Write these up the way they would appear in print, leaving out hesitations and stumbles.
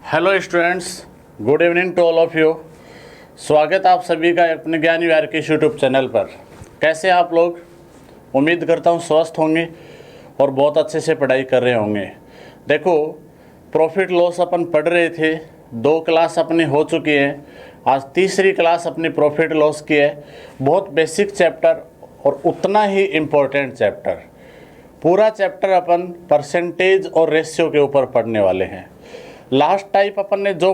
Hello students, good evening to all of you. स्वागत आप सभी का अपने ज्ञान विहार के यूट्यूब चैनल पर। कैसे हैं आप लोग? उम्मीद करता हूं स्वस्थ होंगे और बहुत अच्छे से पढ़ाई कर रहे होंगे। देखो, प्रॉफिट लॉस अपन पढ़ रहे थे, 2 क्लास अपनी हो चुकी है, आज तीसरी क्लास अपनी प्रॉफिट लॉस की है। बहुत बेसिक चैप्टर और उतना ही इम्पोर्टेंट चैप्टर। पूरा चैप्टर अपन परसेंटेज और रेशियो के ऊपर पढ़ने वाले हैं। लास्ट टाइप अपन ने जो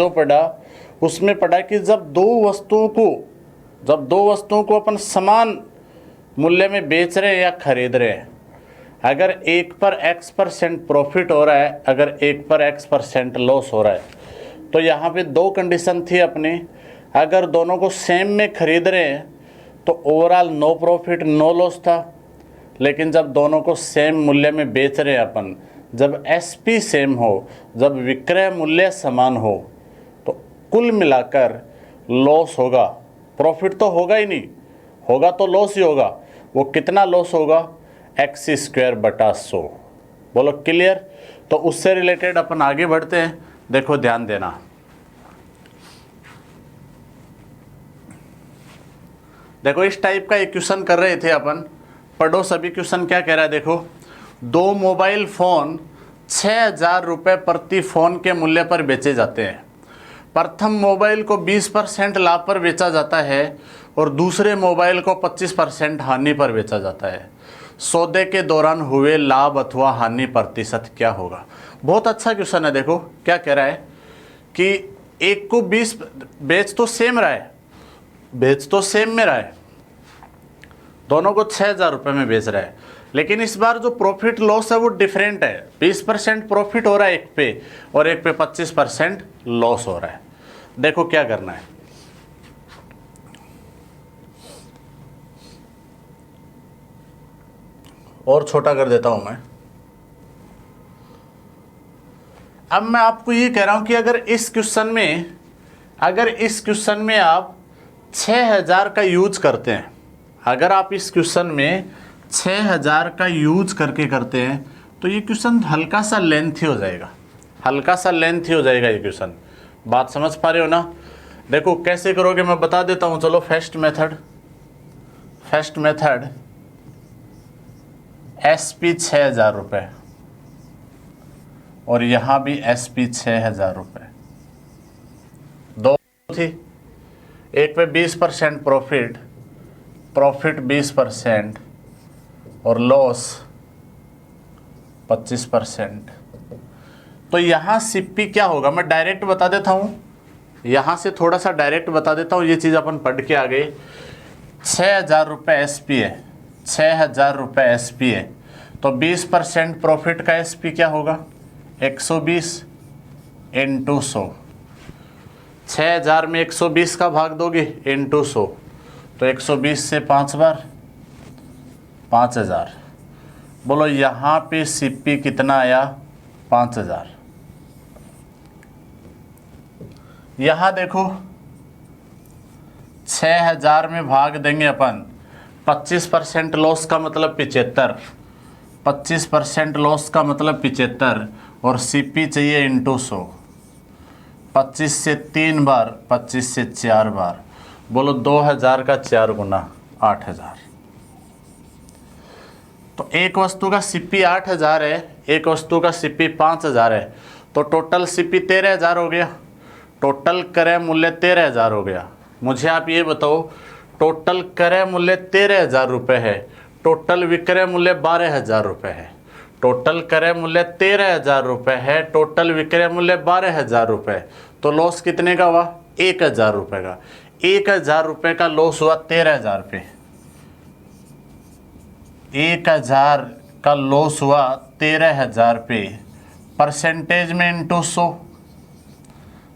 पढ़ा उसमें पढ़ा कि जब दो वस्तुओं को अपन समान मूल्य में बेच रहे हैं या खरीद रहे हैं, अगर एक पर x% प्रॉफिट हो रहा है, अगर एक पर x% लॉस हो रहा है, तो यहाँ पे 2 कंडीशन थी अपनी। अगर दोनों को सेम में खरीद रहे हैं तो overall no profit no loss था। लेकिन जब दोनों को सेम मूल्य में बेच रहे हैं अपन, जब एसपी सेम हो, जब विक्रय मूल्य समान हो, तो कुल मिलाकर लॉस होगा। प्रॉफिट तो होगा ही नहीं, होगा तो लॉस ही होगा। वो कितना लॉस होगा? x²/100। बोलो क्लियर? तो उससे रिलेटेड अपन आगे बढ़ते हैं। देखो ध्यान देना, देखो इस टाइप का एक क्वेश्चन कर रहे थे अपन। पढ़ो सभी, क्वेश्चन क्या कह रहा है देखो। 2 मोबाइल फ़ोन 6,000 रुपये प्रति फ़ोन के मूल्य पर बेचे जाते हैं। प्रथम मोबाइल को 20% लाभ पर बेचा जाता है और दूसरे मोबाइल को 25% हानि पर बेचा जाता है। सौदे के दौरान हुए लाभ अथवा हानि प्रतिशत क्या होगा? बहुत अच्छा क्वेश्चन है। देखो क्या कह रहा है कि एक को 20 बेच तो सेम में रहा है, दोनों को 6,000 रुपये में बेच रहा है, लेकिन इस बार जो प्रॉफिट लॉस है वो डिफरेंट है। 20% प्रॉफिट हो रहा है एक पे और एक पे 25% लॉस हो रहा है। देखो क्या करना है, और छोटा कर देता हूं मैं। अब मैं आपको ये कह रहा हूं कि अगर इस क्वेश्चन में आप 6,000 का यूज करते हैं, अगर आप इस क्वेश्चन में 6,000 का यूज करके करते हैं तो ये क्वेश्चन हल्का सा लेंथी हो जाएगा, ये क्वेश्चन। बात समझ पा रहे हो ना? देखो कैसे करोगे मैं बता देता हूं। चलो फर्स्ट मेथड SP 6,000 रुपये और यहां भी SP 6,000 रुपये। दो थी, एक पे 20% प्रॉफिट 20% और लॉस 25%। तो यहाँ सीपी क्या होगा मैं डायरेक्ट बता देता हूँ, यहाँ से थोड़ा सा डायरेक्ट बता देता हूँ। ये चीज़ अपन पढ़ के आ गए। 6,000 रुपये एसपी है, 6,000 रुपये एसपी है, तो 20% प्रॉफिट का एसपी क्या होगा? 120 × 100। 6,000 में 120 का भाग दोगे × 100, तो 120 से 5 बार 5,000। बोलो यहाँ पे सीपी कितना आया? 5,000। यहाँ देखो 6,000 में भाग देंगे अपन 25% लॉस का मतलब 75, 25% लॉस का मतलब 75 और सीपी चाहिए × 100। 25 से 3 बार, 25 से 4 बार। बोलो 2,000 का 4 गुना 8,000। तो एक वस्तु का सीपी 8,000 है, एक वस्तु का सीपी 5,000 है, तो टोटल सीपी 13,000 हो गया, टोटल क्रय मूल्य 13,000 हो गया। मुझे आप ये बताओ, टोटल क्रय मूल्य 13,000 रुपये है, टोटल विक्रय मूल्य 12,000 रुपये है। टोटल क्रय मूल्य 13,000 रुपये है, टोटल विक्रय मूल्य 12,000 रुपये, तो लॉस कितने का हुआ? 1,000 रुपये का। 1,000 रुपये का लॉस हुआ 13,000 पे। 1,000 का लॉस हुआ 13,000 पे, परसेंटेज में × 100,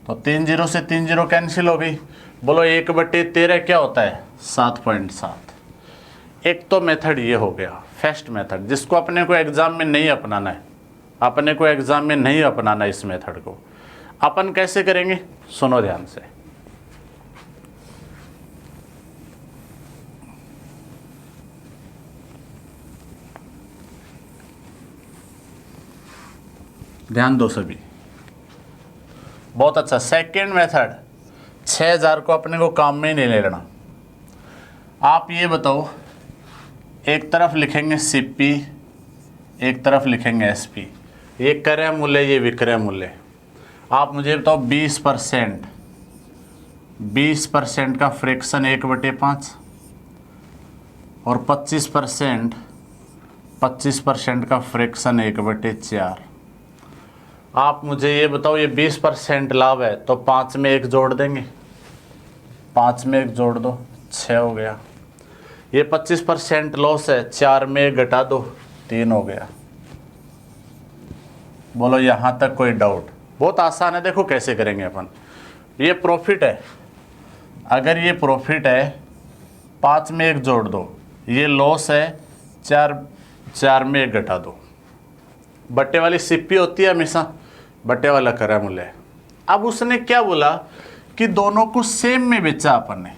तो 3 0 से 3 0 कैंसिल हो गई। बोलो 1/13 क्या होता है? 7.7। एक तो मेथड ये हो गया फर्स्ट मेथड, जिसको अपने को एग्जाम में नहीं अपनाना है, इस मेथड को अपन कैसे करेंगे? सुनो ध्यान से। ध्यान दो सभी, बहुत अच्छा। सेकेंड मेथड, 6000 को अपने को काम में ही नहीं लेना। आप ये बताओ, एक तरफ लिखेंगे सीपी, एक तरफ लिखेंगे एसपी। ये क्रय मूल्य, ये विक्रय मूल्य। आप मुझे बताओ 20%, 20% का फ्रैक्शन 1/5 और 25%, 25% का फ्रैक्शन 1/4। आप मुझे ये बताओ, ये 20% लाभ है तो 5 में 1 जोड़ देंगे, 5 में 1 जोड़ दो, 6 हो गया। ये 25% लॉस है, 4 में 1 घटा दो, 3 हो गया। बोलो यहाँ तक कोई डाउट? बहुत आसान है, देखो कैसे करेंगे अपन। ये प्रॉफिट है, अगर ये प्रॉफिट है 5 में 1 जोड़ दो, ये लॉस है 4 में 1 घटा दो। बट्टे वाली सिप्पी होती है हमेशा, बट्टे वाला क्रय मूल्य है। अब उसने क्या बोला कि दोनों को सेम में बेचा अपन ने।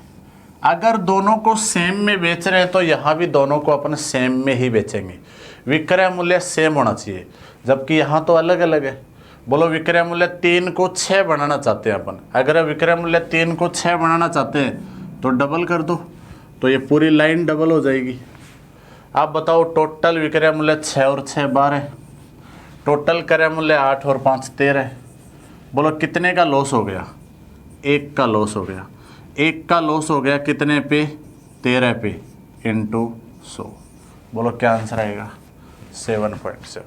अगर दोनों को सेम में बेच रहे हैं तो यहाँ भी दोनों को अपन सेम में ही बेचेंगे। विक्रय मूल्य सेम होना चाहिए, जबकि यहाँ तो अलग अलग है। बोलो विक्रय मूल्य 3 को 6 बनाना चाहते हैं अपन। अगर विक्रय मूल्य 3 को 6 बनाना चाहते हैं तो डबल कर दो, तो ये पूरी लाइन डबल हो जाएगी। आप बताओ, टोटल विक्रय मूल्य 6 और 6 12, टोटल क्रय मूल्य 8 और 5 13। बोलो कितने का लॉस हो गया? 1 का लॉस हो गया। 1 का लॉस हो गया कितने पे? 13 पे, इंटू 100। बोलो क्या आंसर आएगा? 7.7%।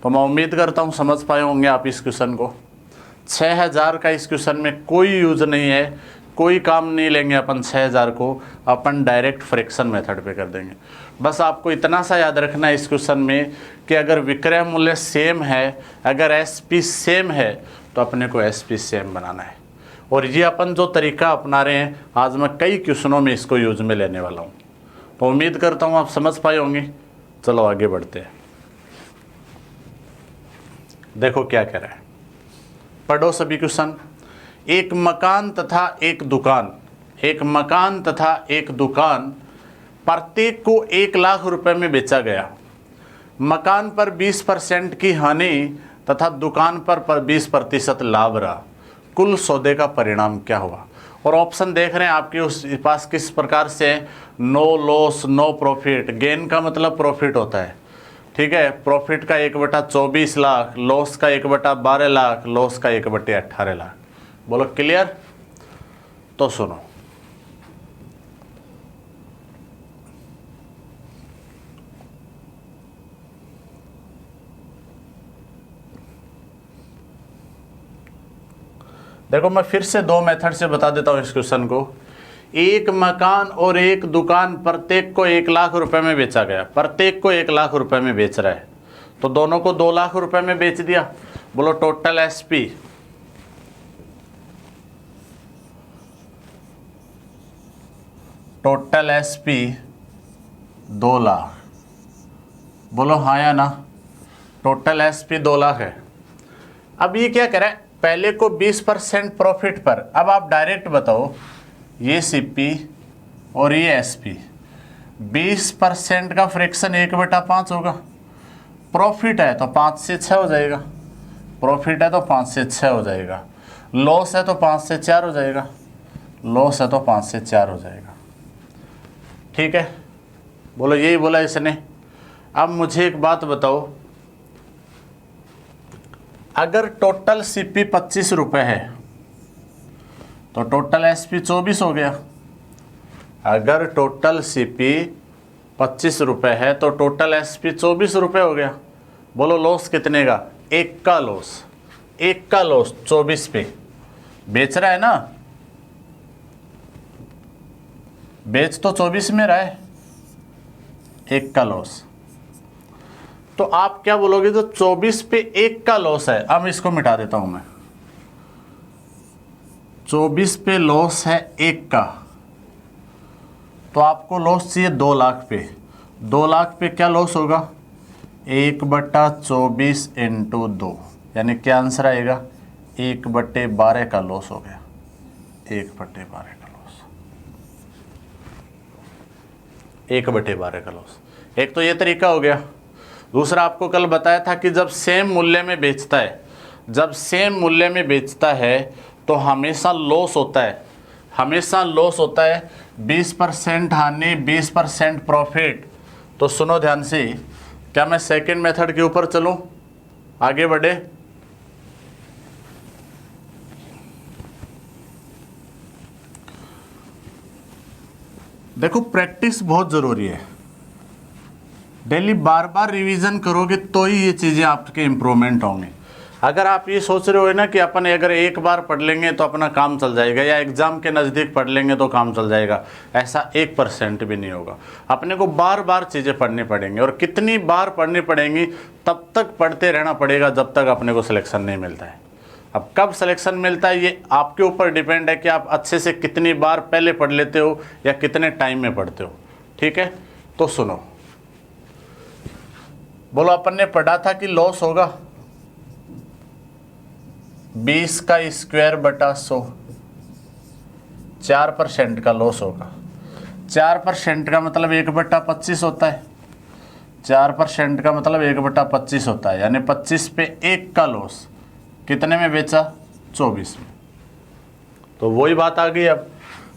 तो मैं उम्मीद करता हूँ समझ पाए होंगे आप इस क्वेश्चन को। 6000 का इस क्वेश्चन में कोई यूज नहीं है, कोई काम नहीं लेंगे अपन। 6000 को अपन डायरेक्ट फ्रैक्शन मेथड पे कर देंगे। बस आपको इतना सा याद रखना है इस क्वेश्चन में कि अगर विक्रय मूल्य सेम है, अगर एसपी सेम है, तो अपने को एसपी सेम बनाना है। और ये अपन जो तरीका अपना रहे हैं, आज मैं कई क्वेश्चनों में इसको यूज में लेने वाला हूँ। तो उम्मीद करता हूँ आप समझ पाए होंगे। चलो आगे बढ़ते हैं। देखो क्या कह रहा है, पढ़ो सभी क्वेश्चन। एक मकान तथा एक दुकान, एक मकान तथा एक दुकान प्रत्येक को 1 लाख रुपए में बेचा गया। मकान पर 20% की हानि तथा दुकान पर 20% लाभ रहा। कुल सौदे का परिणाम क्या हुआ? और ऑप्शन देख रहे हैं आपके उस पास किस प्रकार से, no loss no profit. Gain का मतलब प्रॉफिट होता है, ठीक है। प्रॉफिट का 1/24 लाख, लॉस का 1/12 लाख, लॉस का 1/18 लाख। बोलो क्लियर? तो सुनो, देखो मैं फिर से 2 मेथड से बता देता हूँ इस क्वेश्चन को। एक मकान और एक दुकान प्रत्येक को 1 लाख रुपए में बेचा गया। प्रत्येक को 1 लाख रुपए में बेच रहा है, तो दोनों को 2 लाख रुपए में बेच दिया। बोलो total SP, total SP 2 lakh. बोलो हाँ या ना? टोटल एसपी 2 लाख है। अब ये क्या करें, पहले को 20% प्रॉफिट पर। अब आप डायरेक्ट बताओ, ये सीपी और ये एसपी, 20% का फ्रैक्शन 1/5 होगा। प्रॉफिट है तो 5 से 6 हो जाएगा, प्रॉफिट है तो 5 से 6 हो जाएगा। लॉस है तो 5 से 4 हो जाएगा, लॉस है तो 5 से 4 हो जाएगा। ठीक है, बोलो यही बोला इसने। अब मुझे एक बात बताओ, अगर टोटल सीपी 25 रुपये है तो टोटल एसपी 24 हो गया। अगर टोटल सीपी 25 रुपये है तो टोटल एसपी 24 रुपये हो गया। बोलो लॉस कितने का? 1 का लॉस, 1 का लॉस 24 पे बेच रहा है ना, बेच तो 24 में रहा है, 1 का लॉस। तो आप क्या बोलोगे, जो 24 पे 1 का लॉस है, अब इसको मिटा देता हूं मैं। 24 पे लॉस है 1 का, तो आपको लॉस चाहिए 2 लाख पे। 2 लाख पे क्या लॉस होगा? 1/24 इंटू 2, यानी क्या आंसर आएगा? 1/12 का लॉस हो गया। 1/12 का लॉस, 1/12 का लॉस। एक तो ये तरीका हो गया। दूसरा आपको कल बताया था कि जब सेम मूल्य में बेचता है, जब सेम मूल्य में बेचता है तो हमेशा लॉस होता है, हमेशा लॉस होता है। 20% हानि 20% प्रॉफिट। तो सुनो ध्यान से, क्या मैं सेकंड मेथड के ऊपर चलूं, आगे बढ़े। देखो प्रैक्टिस बहुत ज़रूरी है, डेली बार बार रिवीजन करोगे तो ही ये चीज़ें आपके इम्प्रूवमेंट होंगे। अगर आप ये सोच रहे हो ना कि अपन अगर एक बार पढ़ लेंगे तो अपना काम चल जाएगा, या एग्ज़ाम के नज़दीक पढ़ लेंगे तो काम चल जाएगा, ऐसा 1% भी नहीं होगा। अपने को बार बार चीज़ें पढ़नी पड़ेंगी, और कितनी बार पढ़नी पड़ेंगी, तब तक पढ़ते रहना पड़ेगा जब तक अपने को सिलेक्शन नहीं मिलता है। अब कब सिलेक्शन मिलता है ये आपके ऊपर डिपेंड है कि आप अच्छे से कितनी बार पहले पढ़ लेते हो या कितने टाइम में पढ़ते हो। ठीक है, तो सुनो, बोलो अपन ने पढ़ा था कि लॉस होगा 20 का स्क्वायर बटा 100, 4% का लॉस होगा। 4% का मतलब 1/25 होता है, 4% का मतलब 1/25 होता है, यानी 25 पे 1 का लॉस। कितने में बेचा? 24 में। तो वही बात आ गई। अब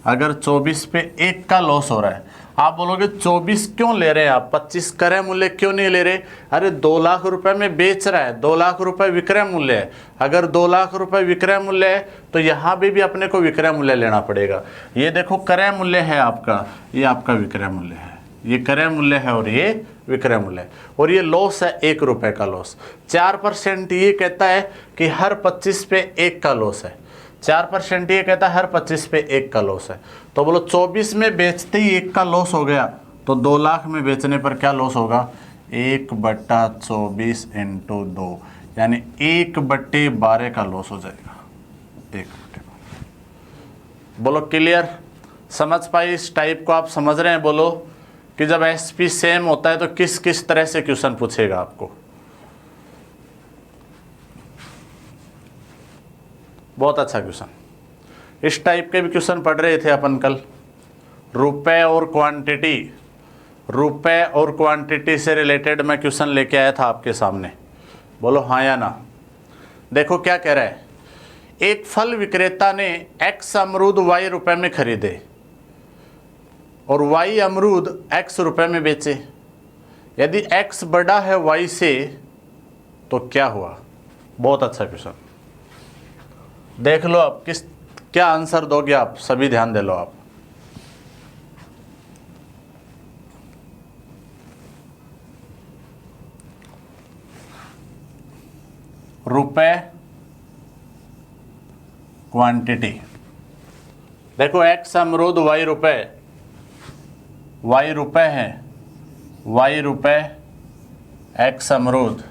अगर 24 पे 1 का लॉस हो रहा है, आप बोलोगे 24 क्यों ले रहे हैं आप, 25 क्रय मूल्य क्यों नहीं ले रहे? अरे 2 लाख रुपए में बेच रहा है, 2 लाख रुपए विक्रय मूल्य है। अगर 2 लाख रुपए विक्रय मूल्य है तो यहाँ भी अपने को विक्रय मूल्य लेना पड़ेगा। ये देखो क्रय मूल्य है आपका, ये आपका विक्रय मूल्य है, ये क्रय मूल्य है और ये विक्रय मूल्य है, और ये लॉस है 1 रुपए का लॉस। 4% ये कहता है कि हर 25 पे 1 का लॉस है, 4% ये कहता है हर 25 पे 1 का लॉस है। तो बोलो 24 में बेचते ही 1 का लॉस हो गया, तो 2 लाख में बेचने पर क्या लॉस होगा? 1/24 × 2, यानी 1/12 का लॉस हो जाएगा। 1/12। बोलो क्लियर? समझ पाई? इस टाइप को आप समझ रहे हैं? बोलो कि जब एसपी सेम होता है तो किस किस तरह से क्वेश्चन पूछेगा आपको। बहुत अच्छा क्वेश्चन। इस टाइप के भी क्वेश्चन पढ़ रहे थे अपन कल। रुपए और क्वांटिटी, रुपए और क्वांटिटी से रिलेटेड मैं क्वेश्चन लेके आया था आपके सामने। बोलो हाँ या ना। देखो क्या कह रहा है, एक फल विक्रेता ने x अमरूद y रुपए में खरीदे और y अमरूद x रुपए में बेचे। यदि x बड़ा है y से तो क्या हुआ? बहुत अच्छा क्वेश्चन। देख लो आप क्या आंसर दोगे आप, सभी ध्यान दे लो आप। रुपए क्वांटिटी, देखो x अमरूद y रुपए, y रुपए है, y रुपए x अमरूद,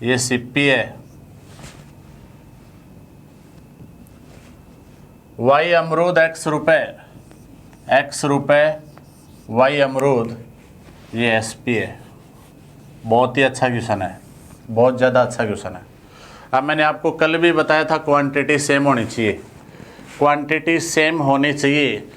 ये सिप्पी है। y अमरूद x रुपए, x रुपए y अमरूद, ये एसपी है। बहुत ही अच्छा क्वेश्चन है, बहुत ज़्यादा अच्छा क्वेश्चन है। अब मैंने आपको कल भी बताया था क्वांटिटी सेम होनी चाहिए, क्वांटिटी सेम होनी चाहिए।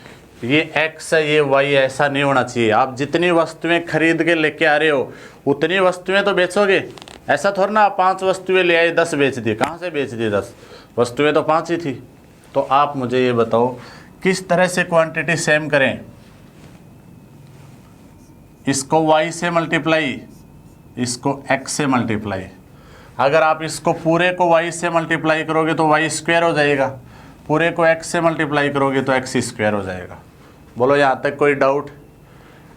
ये x है ये y, ऐसा नहीं होना चाहिए। आप जितनी वस्तुएं खरीद के लेके आ रहे हो उतनी वस्तुएं तो बेचोगे। ऐसा थोड़ा ना आप 5 वस्तुएं ले आए 10 बेच दी, कहाँ से बेच दी 10? वस्तुएं तो 5 ही थी। तो आप मुझे ये बताओ किस तरह से क्वांटिटी सेम करें। इसको y से मल्टीप्लाई, इसको x से मल्टीप्लाई। अगर आप इसको पूरे को y से मल्टीप्लाई करोगे तो y स्क्वायर हो जाएगा, पूरे को x से मल्टीप्लाई करोगे तो x स्क्वायर हो जाएगा। बोलो यहाँ तक कोई डाउट?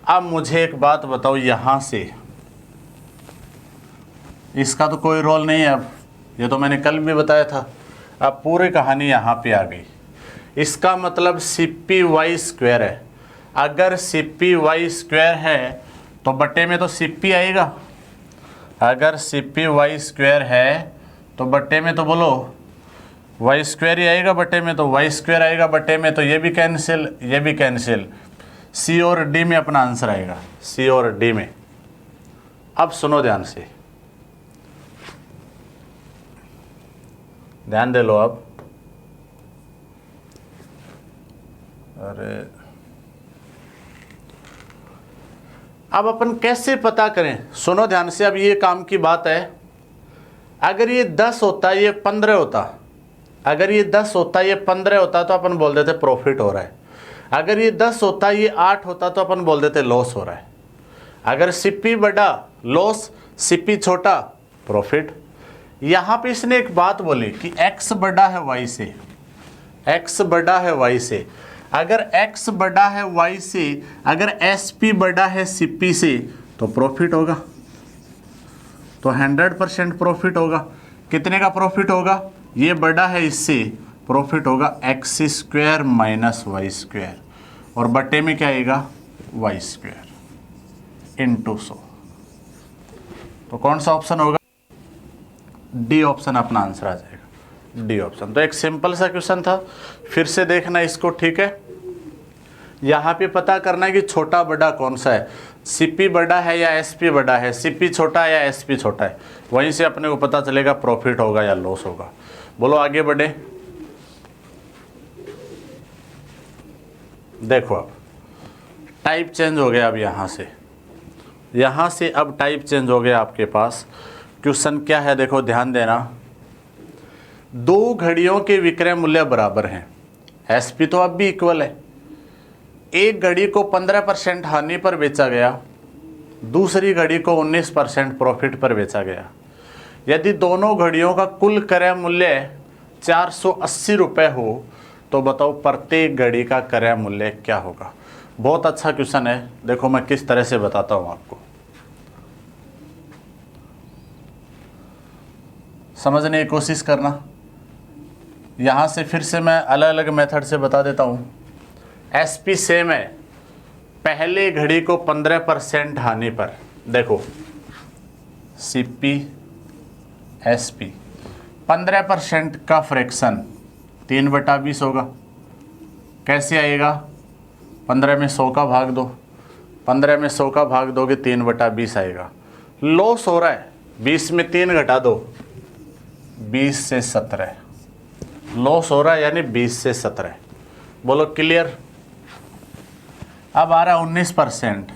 अब मुझे एक बात बताओ, यहाँ से इसका तो कोई रोल नहीं है। अब ये तो मैंने कल भी बताया था। अब पूरी कहानी यहाँ पे आ गई। इसका मतलब सिप्पी वाई स्क्वायर है। अगर सिप्पी वाई स्क्वायर है तो बट्टे में तो सिप्पी आएगा। अगर सिप्पी वाई स्क्वायर है तो बट्टे में तो बोलो वाई स्क्वायर ही आएगा, बट्टे में तो वाई स्क्वायर आएगा, बट्टे में तो ये भी कैंसिल, ये भी कैंसिल। सी और डी में अपना आंसर आएगा, सी और डी में। अब सुनो ध्यान से, ध्यान दे लो अब। अरे अब अपन कैसे पता करें, सुनो ध्यान से। अब ये काम की बात है, अगर ये 10 होता ये 15 होता, अगर ये 10 होता ये 15 होता तो अपन बोल देते प्रॉफिट हो रहा है। अगर ये 10 होता ये 8 होता तो अपन बोल देते लॉस हो रहा है। अगर सीपी बड़ा लॉस, सीपी छोटा प्रॉफिट। यहाँ पे इसने एक बात बोली कि x बड़ा है y से, x बड़ा है y से। अगर x बड़ा है y से, अगर SP बड़ा है CP से तो प्रॉफिट होगा, तो 100% प्रॉफिट होगा। कितने का प्रॉफिट होगा, ये बड़ा है इससे, प्रॉफिट होगा x² माइनस y², और बट्टे में क्या आएगा y² इंटू 100। तो कौन सा ऑप्शन होगा, डी ऑप्शन अपना आंसर आ जाएगा, डी ऑप्शन। तो एक सिंपल सा क्वेश्चन था, फिर से देखना इसको, ठीक है। यहाँ पे पता करना है कि छोटा बड़ा कौन सा है, सीपी बड़ा है या एसपी बड़ा है, सीपी छोटा है या एसपी छोटा है, वहीं से अपने को पता चलेगा प्रॉफिट होगा या लॉस होगा। बोलो आगे बढ़े। देखो अब टाइप चेंज हो गया, अब यहाँ से अब टाइप चेंज हो गया आपके पास। क्वेश्चन क्या है देखो, ध्यान देना। दो घड़ियों के विक्रय मूल्य बराबर हैं, एसपी तो अब भी इक्वल है। एक घड़ी को 15% हानि पर बेचा गया, दूसरी घड़ी को 19% प्रॉफिट पर बेचा गया। यदि दोनों घड़ियों का कुल क्रय मूल्य 480 रुपये हो तो बताओ प्रत्येक घड़ी का क्रय मूल्य क्या होगा। बहुत अच्छा क्वेश्चन है, देखो मैं किस तरह से बताता हूँ आपको, समझने की कोशिश करना। यहाँ से फिर से मैं अलग अलग मेथड से बता देता हूँ। एसपी सेम है, पहले घड़ी को 15% हानि पर, देखो सीपी एसपी 15% का फ्रैक्शन 3/20 होगा। कैसे आएगा, 15 में 100 का भाग दो, 15 में 100 का भाग दोगे 3/20 आएगा। लॉस हो रहा है, 20 में 3 घटा दो, 20 से 17 लॉस हो रहा है, यानी 20 से 17। बोलो क्लियर। अब आ रहा है 19%,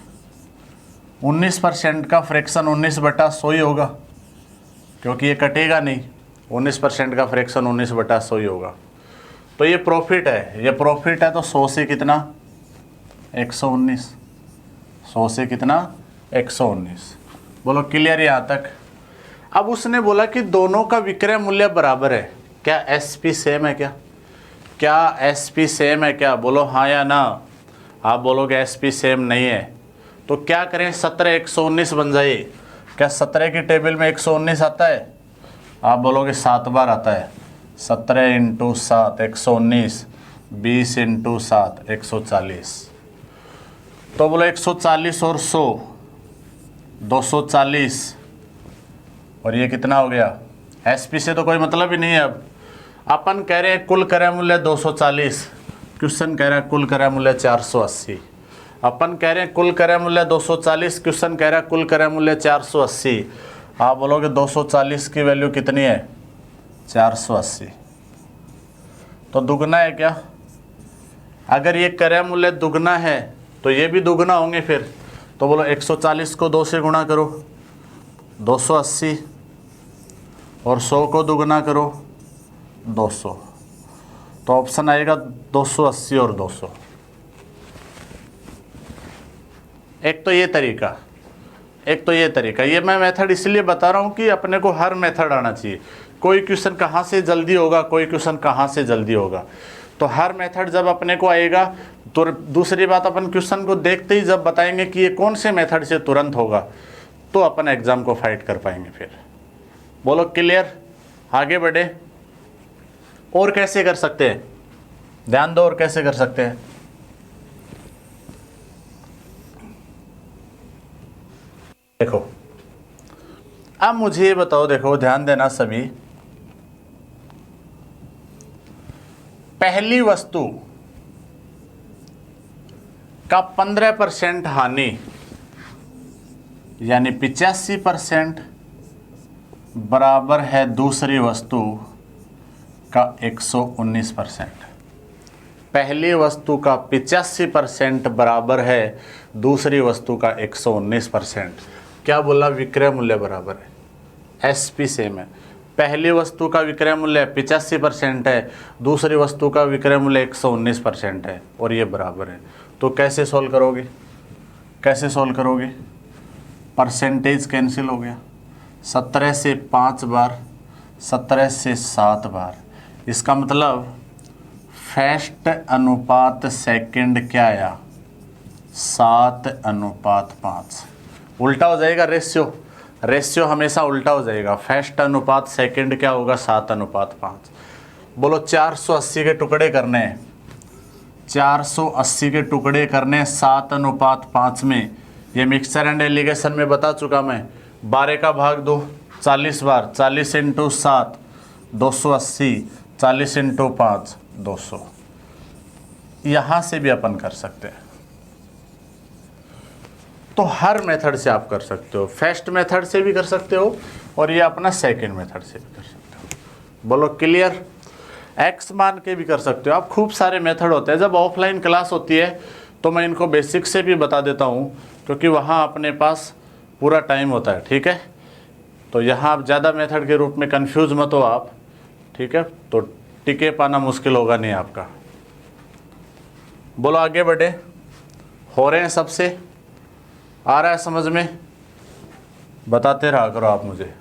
19% का फ्रैक्शन 19/100 ही होगा, क्योंकि ये कटेगा नहीं। 19% का फ्रैक्शन 19/100 ही होगा। तो ये प्रॉफिट है, ये प्रॉफिट है, तो 100 से कितना 119, 100 से कितना 119। बोलो क्लियर यहाँ तक। अब उसने बोला कि दोनों का विक्रय मूल्य बराबर है, क्या एसपी सेम है क्या, क्या एसपी सेम है क्या, बोलो हाँ या ना। आप बोलोगे एसपी सेम नहीं है तो क्या करें, 17 119 बन जाए। क्या 17 की टेबल में 119 आता है, आप बोलोगे 7 बार आता है। 17 × 7 119, 20 × 7 140। तो बोलो 140 और 100 240, और ये कितना हो गया, एसपी से तो कोई मतलब ही नहीं है। अब अपन कह रहे हैं कुल क्रय मूल्य 240, क्वेश्चन कह रहा है कुल क्रय मूल्य 480। अपन कह रहे हैं कुल क्रय मूल्य 240, क्वेश्चन कह रहा है कुल क्रय मूल्य 480। आप बोलोगे 240 की वैल्यू कितनी है, 480, तो दुगना है क्या। अगर ये क्रय मूल्य दुगना है तो ये भी दुगना होंगे फिर। तो बोलो 140 को 2 से गुणा करो 280, और 100 को दुगना करो 200, तो ऑप्शन आएगा 280 और 200। एक तो ये तरीका, एक तो ये तरीका। ये मैं मेथड इसलिए बता रहा हूँ कि अपने को हर मेथड आना चाहिए। कोई क्वेश्चन कहाँ से जल्दी होगा, कोई क्वेश्चन कहाँ से जल्दी होगा, तो हर मेथड जब अपने को आएगा तो दूसरी बात, अपन क्वेश्चन को देखते ही जब बताएंगे कि ये कौन से मेथड से तुरंत होगा, तो अपन एग्ज़ाम को फाइट कर पाएंगे फिर। बोलो क्लियर, आगे बढ़े। और कैसे कर सकते हैं, ध्यान दो, और कैसे कर सकते हैं। देखो अब मुझे ये बताओ, देखो ध्यान देना सभी। पहली वस्तु का 15% हानि यानी 85% बराबर है दूसरी वस्तु का 119%। पहली वस्तु का 85% बराबर है दूसरी वस्तु का 119%। क्या बोला? विक्रय मूल्य बराबर है, एसपी सेम है। पहली वस्तु का विक्रय मूल्य 85% है, दूसरी वस्तु का विक्रय मूल्य 119% है और ये बराबर है। तो कैसे सॉल्व करोगे? कैसे सॉल्व करोगे? परसेंटेज कैंसिल हो गया, 17 से 5 बार, 17 से 7 बार। इसका मतलब फर्स्ट अनुपात सेकंड क्या आया? 7:5। उल्टा हो जाएगा रेशियो, रेशियो हमेशा उल्टा हो जाएगा। फर्स्ट अनुपात सेकंड क्या होगा? 7:5। बोलो 480 के टुकड़े करने हैं, 480 के टुकड़े करने 7:5 में। ये मिक्सचर एंड एलिगेशन में बता चुका मैं। 12 का भाग दो 40 बार, 40 × 7 280, 40 × 5 200। यहाँ से भी अपन कर सकते हैं। तो हर मेथड से आप कर सकते हो, फर्स्ट मेथड से भी कर सकते हो और ये अपना सेकंड मेथड से भी कर सकते हो। बोलो क्लियर? एक्स मान के भी कर सकते हो आप। खूब सारे मेथड होते हैं। जब ऑफलाइन क्लास होती है तो मैं इनको बेसिक से भी बता देता हूँ, क्योंकि वहाँ अपने पास पूरा टाइम होता है। ठीक है, तो यहाँ आप ज़्यादा मेथड के रूप में कंफ्यूज मत हो आप। ठीक है, तो टिके पाना मुश्किल होगा नहीं आपका। बोलो आगे बढ़े। हो रहे हैं सबसे? आ रहा है समझ में? बताते रहा करो आप मुझे।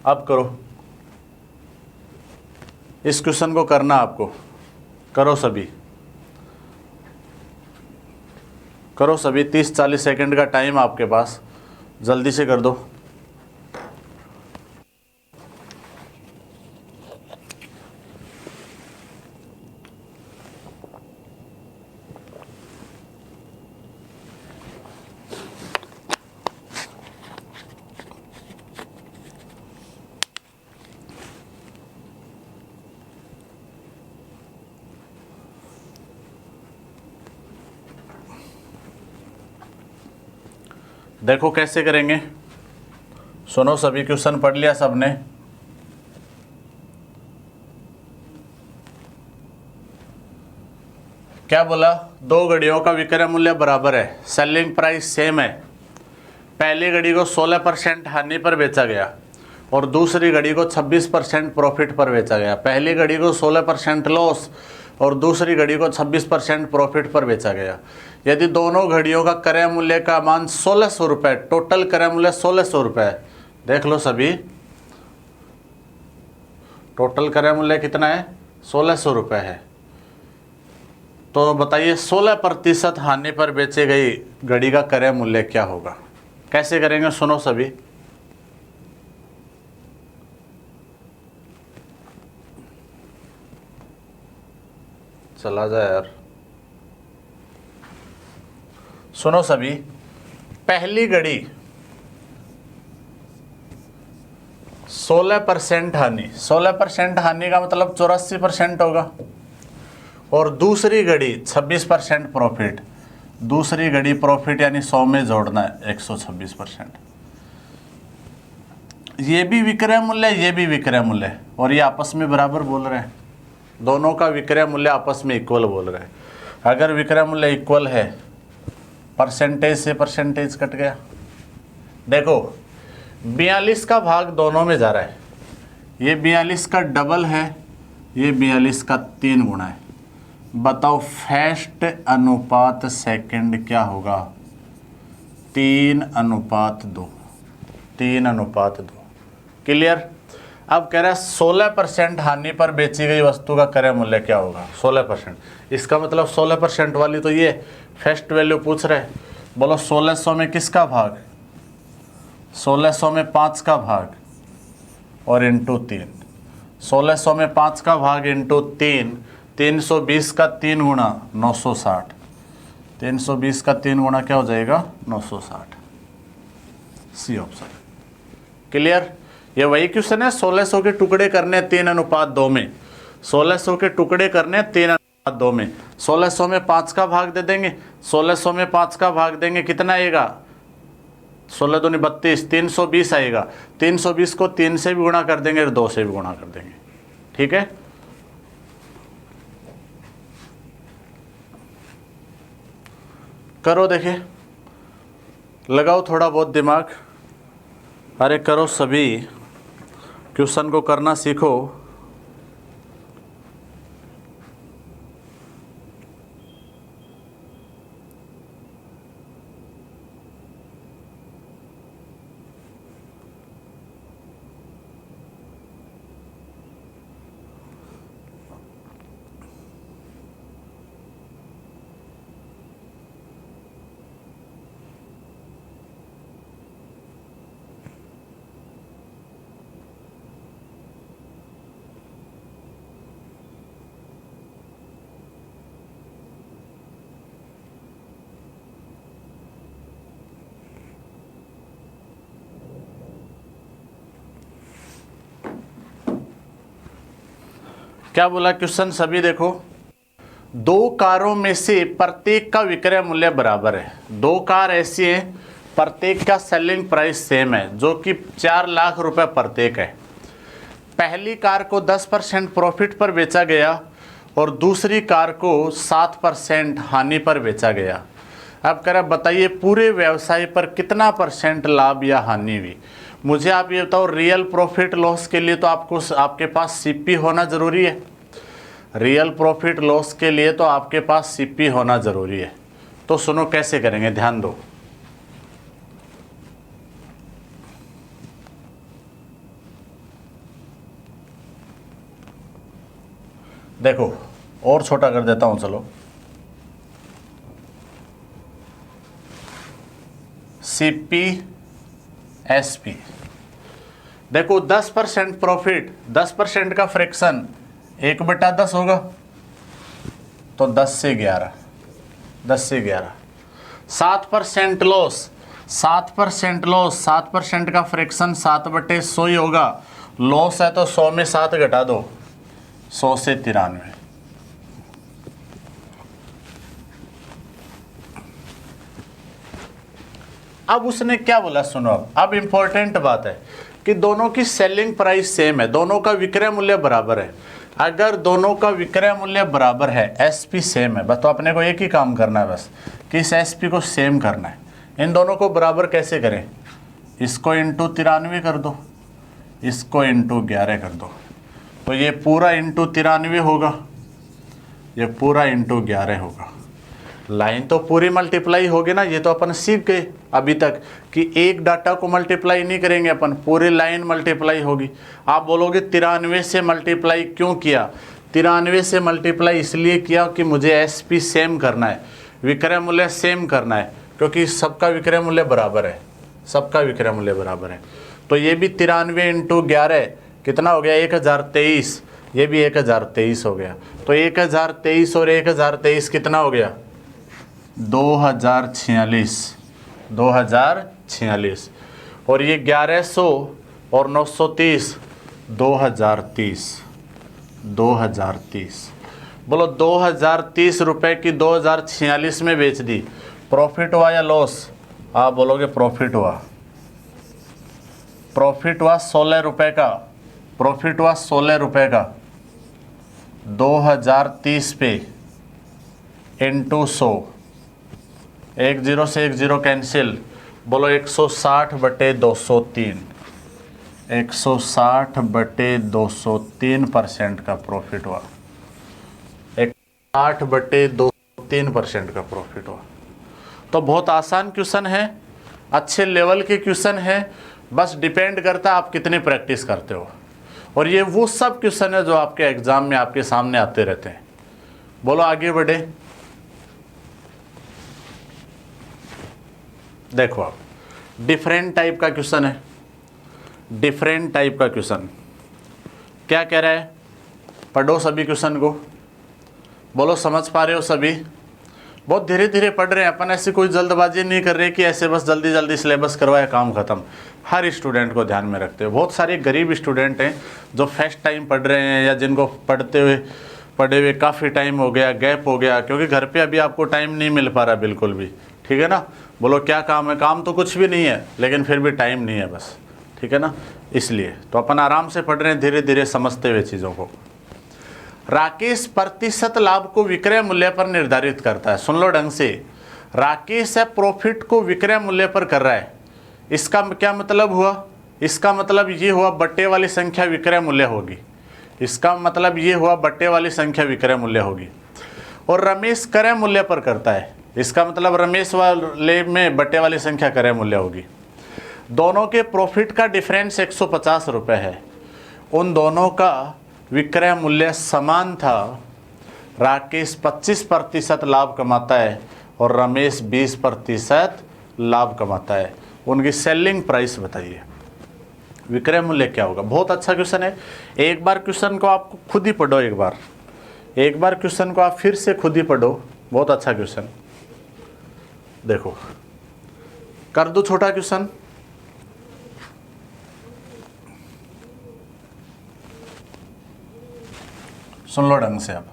अब करो, इस क्वेश्चन को करना आपको। करो सभी, करो सभी। 30-40 सेकंड का टाइम आपके पास, जल्दी से कर दो। देखो कैसे करेंगे, सुनो सभी। क्वेश्चन पढ़ लिया सबने? क्या बोला? दो घड़ियों का विक्रय मूल्य बराबर है, सेलिंग प्राइस सेम है। पहली घड़ी को 16% हानि पर बेचा गया और दूसरी घड़ी को 26% प्रॉफिट पर बेचा गया। पहली घड़ी को 16% लॉस और दूसरी घड़ी को 26% प्रॉफिट पर बेचा गया। यदि दोनों घड़ियों का क्रय मूल्य का मान 1600 रुपये, टोटल क्रय मूल्य 1600 रुपये। देख लो सभी, टोटल क्रय मूल्य कितना है? 1600 रुपये है। तो बताइए 16% हानि पर बेची गई घड़ी का क्रय मूल्य क्या होगा? कैसे करेंगे सुनो सभी। चला जाए यार, सुनो सभी। पहली घड़ी 16% हानि, 16% हानि का मतलब 84% होगा। और दूसरी घड़ी 26% प्रॉफिट। दूसरी घड़ी प्रॉफिट यानी 100 में जोड़ना है 126%। ये भी विक्रय मूल्य, ये भी विक्रय मूल्य, और ये आपस में बराबर बोल रहे हैं। दोनों का विक्रय मूल्य आपस में इक्वल बोल रहे हैं। अगर विक्रय मूल्य इक्वल है, परसेंटेज से परसेंटेज कट गया। देखो 42 का भाग दोनों में जा रहा है। ये 42 का डबल है, ये 42 का 3 गुना है। बताओ फर्स्ट अनुपात सेकंड क्या होगा? 3:2। 3:2। क्लियर? अब कह रहा है 16% हानि पर बेची गई वस्तु का क्रय मूल्य क्या होगा? 16%। इसका मतलब 16% वाली तो ये फर्स्ट वैल्यू पूछ रहे। बोलो 1600 में किसका भाग? 1600 में 5 का भाग और इंटू 3। 1600 में 5 का भाग इंटू 3, 320 का 3 गुना 960। 320 का 3 गुना क्या हो जाएगा? 960। C option. क्लियर? ये वही क्वेश्चन है। 1600 के टुकड़े करने 3:2 में। 1600 के टुकड़े करने 3:2 में। 1600 में 5 का भाग दे देंगे। 1600 में 5 का भाग देंगे, कितना आएगा? 16 दूनी 32, 320 आएगा। 320 को 3 से भी गुणा कर देंगे और 2 से भी गुणा कर देंगे। ठीक है? करो, देखिए, लगाओ थोड़ा बहुत दिमाग। अरे करो, सभी क्वेश्चन को करना सीखो। क्या बोला क्वेश्चन, सभी देखो। दो कारों में से प्रत्येक का विक्रय मूल्य बराबर है। दो कार ऐसी है, प्रत्येक का सेलिंग प्राइस सेम है, जो कि 4 लाख रुपए प्रत्येक है। पहली कार को 10% प्रॉफिट पर बेचा गया और दूसरी कार को 7% हानि पर बेचा गया। अब कह रहा बताइए पूरे व्यवसाय पर कितना % लाभ या हानि हुई। मुझे आप ये बताओ, रियल प्रॉफिट लॉस के लिए तो आपके पास सीपी होना ज़रूरी है। रियल प्रॉफिट लॉस के लिए तो आपके पास सीपी होना ज़रूरी है। तो सुनो कैसे करेंगे, ध्यान दो। देखो और छोटा कर देता हूं, चलो। सीपी एसपी, देखो 10% प्रॉफिट, 10% का फ्रैक्शन 1/10 होगा, तो 10 से 11, 10 से 11। 7% लॉस, 7% लॉस, 7% का फ्रैक्शन 7/100 ही होगा। लॉस है तो 100 में 7 घटा दो, 100 से 93। अब उसने क्या बोला, सुनो। अब इंपॉर्टेंट बात है कि दोनों की सेलिंग प्राइस सेम है, दोनों का विक्रय मूल्य बराबर है। अगर दोनों का विक्रय मूल्य बराबर है, एसपी सेम है, बस तो अपने को एक ही काम करना है, बस कि इस एसपी को सेम करना है। इन दोनों को बराबर कैसे करें, इसको इंटू 93 कर दो, इसको इंटू 11 कर दो, तो ये पूरा इंटू 93 होगा, ये पूरा इंटू 11 होगा। लाइन तो पूरी मल्टीप्लाई होगी ना, ये तो अपन सीख गए अभी तक कि एक डाटा को मल्टीप्लाई नहीं करेंगे अपन, पूरी लाइन मल्टीप्लाई होगी। आप बोलोगे 93 से मल्टीप्लाई क्यों किया। 93 से मल्टीप्लाई इसलिए किया कि मुझे एसपी सेम करना है, विक्रय मूल्य सेम करना है, क्योंकि सबका विक्रय मूल्य बराबर है, सबका विक्रय मूल्य बराबर है। तो ये भी 93 इंटू 11 कितना हो गया, 1023। ये भी 1023 हो गया। तो 1023 और 1023 कितना हो गया, 2046, 2046। और ये 1100 और 930, 2030, 2030। बोलो 2030 रुपए की 2046 में बेच दी, प्रॉफिट हुआ या लॉस। आप बोलोगे प्रॉफिट हुआ, प्रॉफिट हुआ 16 रुपए का, प्रॉफिट हुआ 16 रुपए का। 2030 पे इंटू 100, 10 से 10 कैंसिल, बोलो 160/203, 160/203% का प्रॉफिट हुआ, 160/203% का प्रॉफिट हुआ। तो बहुत आसान क्वेश्चन है, अच्छे लेवल के क्वेश्चन है, बस डिपेंड करता है आप कितनी प्रैक्टिस करते हो। और ये वो सब क्वेश्चन है जो आपके एग्जाम में आपके सामने आते रहते हैं। बोलो आगे बढ़े। देखो आप, डिफरेंट टाइप का क्वेश्चन है, डिफरेंट टाइप का क्वेश्चन क्या कह रहा है, पढ़ो सभी क्वेश्चन को। बोलो समझ पा रहे हो सभी। बहुत धीरे धीरे पढ़ रहे हैं अपन, ऐसी कोई जल्दबाजी नहीं कर रहे कि ऐसे बस जल्दी जल्दी सिलेबस करवाया काम खत्म। हर स्टूडेंट को ध्यान में रखते हो। बहुत सारे गरीब स्टूडेंट हैं जो फर्स्ट टाइम पढ़ रहे हैं, या जिनको पढ़े हुए काफ़ी टाइम हो गया, गैप हो गया, क्योंकि घर पे अभी आपको टाइम नहीं मिल पा रहा बिल्कुल भी, ठीक है ना। बोलो क्या काम है, काम तो कुछ भी नहीं है, लेकिन फिर भी टाइम नहीं है बस, ठीक है ना। इसलिए तो अपन आराम से पढ़ रहे हैं, धीरे धीरे समझते हुए चीज़ों को। राकेश प्रतिशत लाभ को विक्रय मूल्य पर निर्धारित करता है। सुन लो ढंग से, राकेश है प्रॉफिट को विक्रय मूल्य पर कर रहा है, इसका क्या मतलब हुआ? इसका मतलब ये हुआ बट्टे वाली संख्या विक्रय मूल्य होगी। इसका मतलब ये हुआ बट्टे वाली संख्या विक्रय मूल्य होगी। और रमेश क्रय मूल्य पर करता है, इसका मतलब रमेश वाले में बट्टे वाली संख्या क्रय मूल्य होगी। दोनों के प्रॉफिट का डिफरेंस 150 रुपये है। उन दोनों का विक्रय मूल्य समान था। राकेश 25% लाभ कमाता है और रमेश 20% लाभ कमाता है। उनकी सेलिंग प्राइस बताइए, विक्रय मूल्य क्या होगा? बहुत अच्छा क्वेश्चन है। एक बार क्वेश्चन को आप खुद ही पढ़ो, एक बार क्वेश्चन को आप फिर से खुद ही पढ़ो, बहुत अच्छा क्वेश्चन। देखो कर दो छोटा क्वेश्चन। सुन लो ढंग से। अब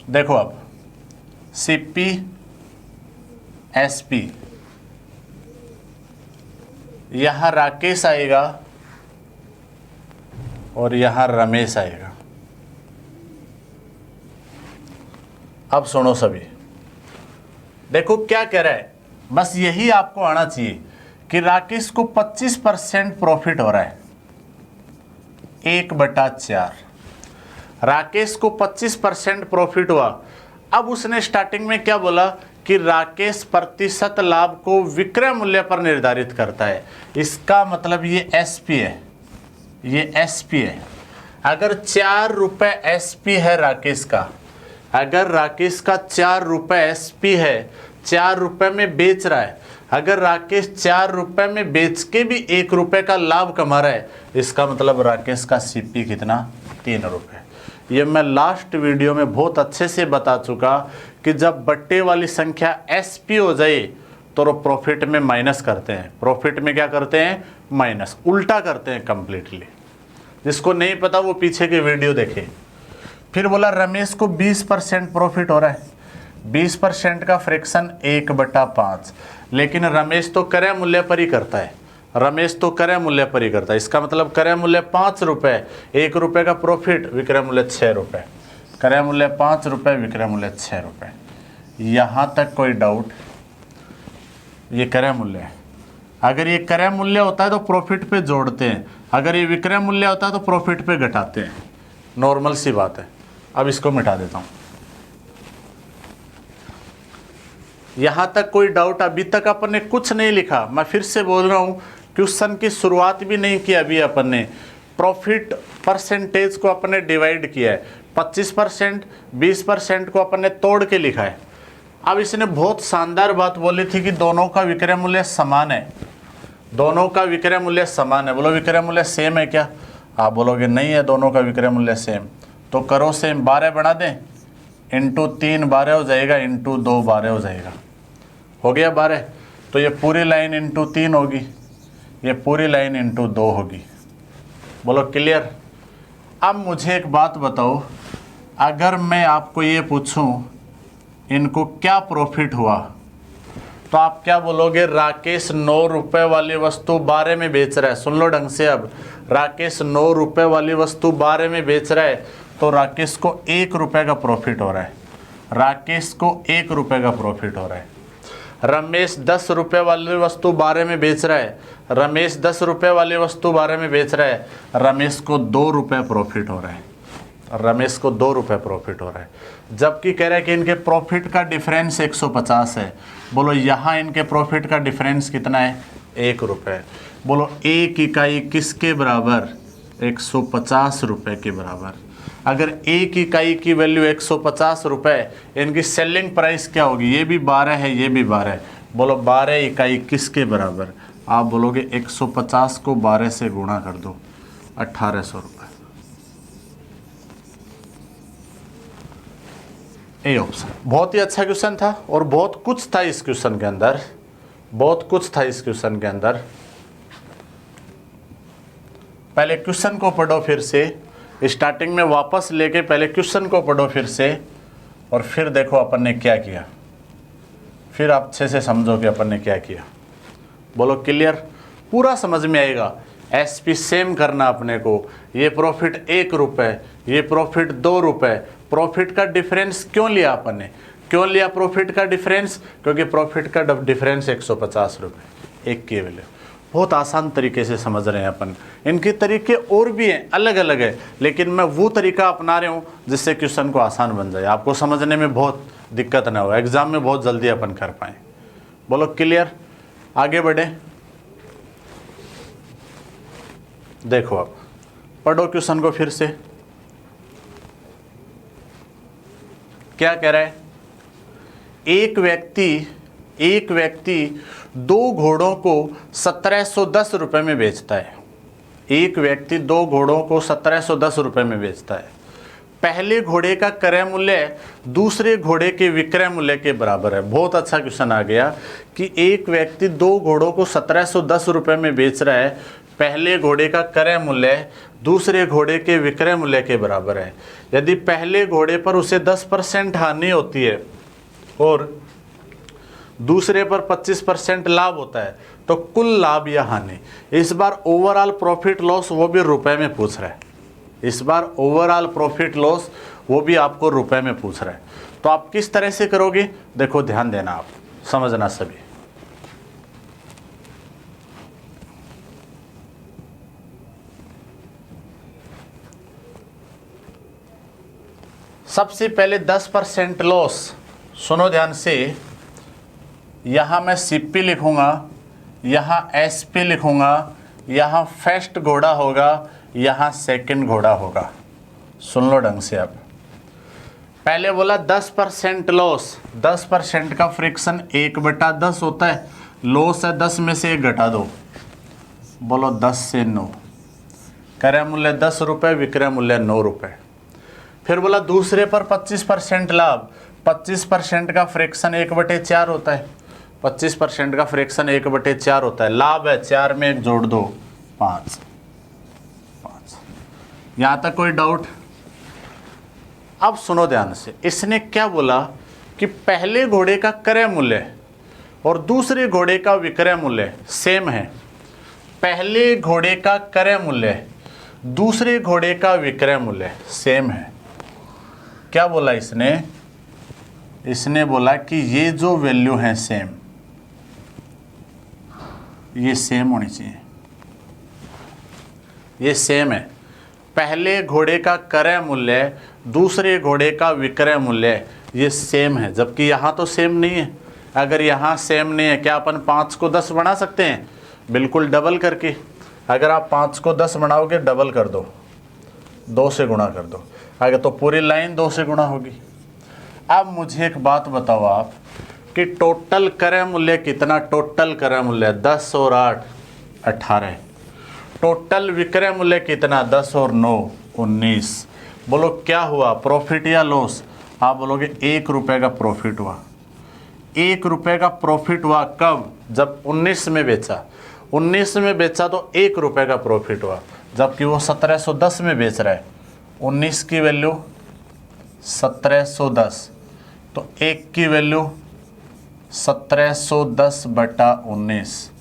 देखो, अब सीपी एसपी, यहां राकेश आएगा और यहां रमेश आएगा। अब सुनो सभी, देखो क्या कह रहा है, बस यही आपको आना चाहिए कि राकेश को 25% प्रॉफिट हो रहा है, 1/4। राकेश को 25% प्रॉफिट हुआ। अब उसने स्टार्टिंग में क्या बोला कि राकेश प्रतिशत लाभ को विक्रय मूल्य पर निर्धारित करता है। इसका मतलब ये एसपी है, ये एसपी है। अगर 4 रुपये एसपी है राकेश का, अगर राकेश का 4 रुपये एसपी है, 4 रुपये में बेच रहा है, अगर राकेश 4 रुपये में बेच के भी 1 रुपये का लाभ कमा रहा है, इसका मतलब राकेश का सीपी कितना? 3 रुपये। ये मैं लास्ट वीडियो में बहुत अच्छे से बता चुका कि जब बट्टे वाली संख्या एसपी हो जाए तो प्रॉफिट में माइनस करते हैं। प्रॉफिट में क्या करते हैं? माइनस, उल्टा करते हैं कंप्लीटली। जिसको नहीं पता वो पीछे के वीडियो देखे। फिर बोला रमेश को 20% प्रॉफिट हो रहा है, 20% का फ्रैक्शन 1/5, लेकिन रमेश तो क्रय मूल्य पर ही करता है, रमेश तो क्रय मूल्य पर ही करता है। इसका मतलब क्रय मूल्य 5 रुपये, 1 रुपये का प्रॉफिट, विक्रय मूल्य 6 रुपये। क्रय मूल्य 5 रुपये, विक्रय मूल्य 6 रुपये। यहाँ तक कोई डाउट? ये क्रय मूल्य है। अगर ये क्रय मूल्य होता है तो प्रॉफिट पे जोड़ते हैं, अगर ये विक्रय मूल्य होता है तो प्रॉफिट पे घटाते हैं। नॉर्मल सी बात है। अब इसको मिटा देता हूँ। यहाँ तक कोई डाउट? अभी तक अपन ने कुछ नहीं लिखा। मैं फिर से बोल रहा हूँ, क्वेश्चन की शुरुआत भी नहीं की अभी अपन ने। प्रॉफिट परसेंटेज को अपन ने डिवाइड किया है, 25%, 20% को अपन ने तोड़ के लिखा है। अब इसने बहुत शानदार बात बोली थी कि दोनों का विक्रय मूल्य समान है, दोनों का विक्रय मूल्य समान है। बोलो विक्रय मूल्य सेम है क्या? आप बोलोगे नहीं है दोनों का विक्रय मूल्य सेम, तो करो सेम, 12 बना दें, इंटू 3 12 हो जाएगा, इंटू 2 12 हो जाएगा। हो गया 12। तो ये पूरी लाइन इंटू 3 होगी, ये पूरी लाइन इंटू 2 होगी। बोलो क्लियर? अब मुझे एक बात बताओ, अगर मैं आपको ये पूछूं इनको क्या प्रॉफिट हुआ, तो आप क्या बोलोगे? राकेश 9 रुपये वाली वस्तु 12 में बेच रहा है। सुन लो ढंग से। अब राकेश 9 रुपये वाली वस्तु 12 में बेच रहा है, तो राकेश को 1 रुपये का प्रॉफिट हो रहा है, राकेश को 1 रुपये का प्रॉफिट हो रहा है। रमेश 10 रुपये वाली वस्तु 12 में बेच रहा है, रमेश 10 रुपये वाली वस्तु 12 में बेच रहा है, रमेश को 2 रुपये प्रॉफिट हो रहा है, रमेश को 2 रुपये प्रॉफिट हो रहा है। जबकि कह रहा है कि इनके प्रॉफिट का डिफरेंस 150 है। बोलो यहाँ इनके प्रॉफिट का डिफरेंस कितना है? 1 रुपये। बोलो 1 इकाई किसके बराबर? 150 रुपये के बराबर। अगर 1 इकाई की वैल्यू 150 रुपये, इनकी सेलिंग प्राइस क्या होगी? ये भी 12 है, ये भी 12 है। बोलो 12 इकाई किसके बराबर? आप बोलोगे 150 को 12 से गुणा कर दो, 1800 रुपये। A option. बहुत ही अच्छा क्वेश्चन था और बहुत कुछ था इस क्वेश्चन के अंदर, बहुत कुछ था इस क्वेश्चन के अंदर। पहले क्वेश्चन को पढ़ो फिर से, स्टार्टिंग में वापस लेके पहले क्वेश्चन को पढ़ो फिर से, और फिर देखो अपन ने क्या किया, फिर आप अच्छे से समझो कि अपन ने क्या किया। बोलो क्लियर? पूरा समझ में आएगा। एसपी सेम करना अपने को। ये प्रॉफिट 1 रुपये, ये प्रॉफिट 2 रुपये। प्रॉफिट का डिफरेंस क्यों लिया अपन ने? क्यों लिया प्रॉफिट का डिफरेंस? क्योंकि प्रॉफिट का डिफरेंस 150 रुपये, एक की वैल्यू। बहुत आसान तरीके से समझ रहे हैं अपन। इनके तरीके और भी हैं, अलग अलग है, लेकिन मैं वो तरीका अपना रहा हूँ जिससे क्वेश्चन को आसान बन जाए, आपको समझने में बहुत दिक्कत ना हो, एग्जाम में बहुत जल्दी अपन कर पाए। बोलो क्लियर? आगे बढ़े। देखो अब पढ़ो क्वेश्चन को फिर से। क्या कह रहा है? एक व्यक्ति 2 घोड़ों को 1710 रुपये में बेचता है। एक व्यक्ति 2 घोड़ों को 1710 रुपये में बेचता है। पहले घोड़े का क्रय मूल्य दूसरे घोड़े के विक्रय मूल्य के बराबर है। बहुत अच्छा क्वेश्चन आ गया कि एक व्यक्ति 2 घोड़ों को 1710 रुपये में बेच रहा है, पहले घोड़े का क्रय मूल्य दूसरे घोड़े के विक्रय मूल्य के बराबर है। यदि पहले घोड़े पर उसे 10% हानि होती है और दूसरे पर 25% लाभ होता है, तो कुल लाभ या हानि। इस बार ओवरऑल प्रॉफिट लॉस वो भी रुपए में पूछ रहा है। इस बार ओवरऑल प्रॉफिट लॉस वो भी आपको रुपए में पूछ रहा है। तो आप किस तरह से करोगे? देखो ध्यान देना, आप समझना सभी। सबसे पहले 10% लॉस, सुनो ध्यान से। यहाँ मैं सीपी लिखूंगा, यहाँ एसपी लिखूंगा, यहाँ फर्स्ट घोड़ा होगा, यहाँ सेकंड घोड़ा होगा। सुन लो ढंग से। अब पहले बोला 10% लॉस, 10% का फ्रिक्शन 1/10 होता है। लॉस है 10 में से 1 घटा दो, बोलो 10 से 9। क्रय मूल्य 10 रुपये, विक्रय मूल्य 9 रुपये। फिर बोला दूसरे पर 25% लाभ, 25% का फ्रैक्शन 1/4 होता है। 25% का फ्रैक्शन 1/4 होता है। लाभ है 4 में 1 जोड़ दो 5। यहां तक कोई डाउट? अब सुनो ध्यान से, इसने क्या बोला कि पहले घोड़े का क्रय मूल्य और दूसरे घोड़े का विक्रय मूल्य सेम है। पहले घोड़े का क्रय मूल्य, दूसरे घोड़े का विक्रय मूल्य सेम है। क्या बोला इसने? इसने बोला कि ये जो वैल्यू है सेम, ये सेम होनी चाहिए। ये सेम है। पहले घोड़े का क्रय मूल्य, दूसरे घोड़े का विक्रय मूल्य, ये सेम है। जबकि यहाँ तो सेम नहीं है। अगर यहाँ सेम नहीं है, क्या अपन 5 को 10 बना सकते हैं? बिल्कुल डबल करके। अगर आप 5 को 10 बनाओगे, डबल कर दो, 2 से गुणा कर दो, आगे तो पूरी लाइन 2 से गुणा होगी। अब मुझे एक बात बताओ आप कि टोटल क्रय मूल्य कितना? टोटल क्रय मूल्य 10 और 8 18। टोटल विक्रय मूल्य कितना? 10 और 9 19। बोलो क्या हुआ, प्रॉफिट या लॉस? आप बोलोगे 1 रुपये का प्रॉफिट हुआ। 1 रुपये का प्रॉफिट हुआ कब? जब 19 में बेचा। 19 में बेचा तो 1 रुपये का प्रॉफिट हुआ, जबकि वो 1710 में बेच रहा है। 19 की वैल्यू 1710, तो 1 की वैल्यू 1710/19,